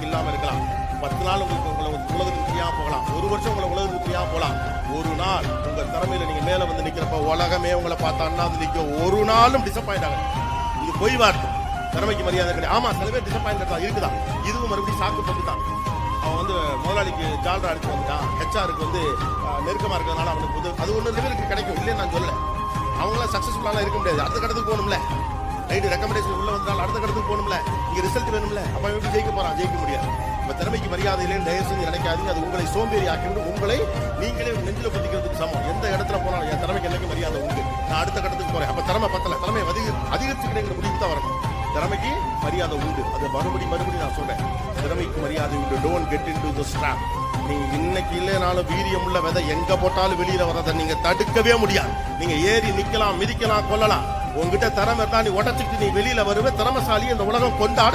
இல்லாம இருக்கலாம். 10 நாள் உங்களுக்கு உங்களை உலகத்துக்கு தெரியாம போகலாம். 1 வருஷம் உங்களை உலகத்துக்கு தெரியாம போகலாம். ஒரு நாள் உங்க திறமையில நீங்க மேல வந்து நிக்கிறப்ப உலகமே உங்களை பார்த்து அண்ணாந்து நிக்க ஒரு நாளும் டிசப்பாயிண்ட் ஆகும். இது பொய் வார்த்தை. திறமைக்கு மரியாதை கிடையாது. ஆமா, சில பேர் டிசப்பாயிண்ட் தான் இருக்குதான். இதுவும் மறுபடியும் சாக்கு போட்டு தான். அவன் வந்து முதலாளிக்கு ஜால்ரா அடிச்சு வந்துட்டான், ஹெச்ஆருக்கு வந்து நெருக்கமா இருக்கிறதுனால அவனுக்கு அது ஒன்று லெவலுக்கு கிடைக்கும். இல்லைன்னு நான் சொல்லல. அவங்களாம் சக்சஸ்ஃபுல்லாக இருக்க முடியாது. அடுத்த கடத்துக்கு போகணும்ல. ரைட்டு ரெக்கமெண்டேஷன் உள்ள வந்தாலும் அடுத்த கடத்துக்கு போகணும்ல. இங்க ரிசல்ட் வேணும்ல. அப்ப எப்படி ஜெயிக்க போறான்? ஜெயிக்க முடியாது. இப்ப திறமைக்கு மரியாதை இல்லைன்னு தயவு செஞ்சு நினைக்காதீங்க. அது உங்களை சோம்பேறி ஆக்கிவிட்டு உங்களை நீங்களே நெஞ்சில பத்திக்கிறதுக்கு சமம். எந்த இடத்துல போனாலும் என் திறமைக்கு என்னைக்கு மரியாதை உண்டு, நான் அடுத்த கடத்துக்கு போறேன். அப்ப திறமை பத்தல, திறமை அதிகரிச்சுக்கிட்டேங்கிற முடிவு தான் வரணும். திறமைக்கு மரியாதை உண்டு. அது மறுபடி நான் சொல்றேன். திறமைக்கு மரியாதை உண்டு. Don't get into the drop. நீங்க இன்னைக்கு இல்லைனாலும் வீரியம் உள்ள விதை எங்க போட்டாலும் வெளியில வரதை நீங்க தடுக்கவே முடியாது. நீங்க ஏறி நிக்கலாம், மிதிக்கலாம், கொல்லலாம். உங்ககிட்ட திறமை தான், நீ உடச்சிட்டு நீ வெளியில வருவே. திறமைசாலி இந்த உலகம் கொண்டாட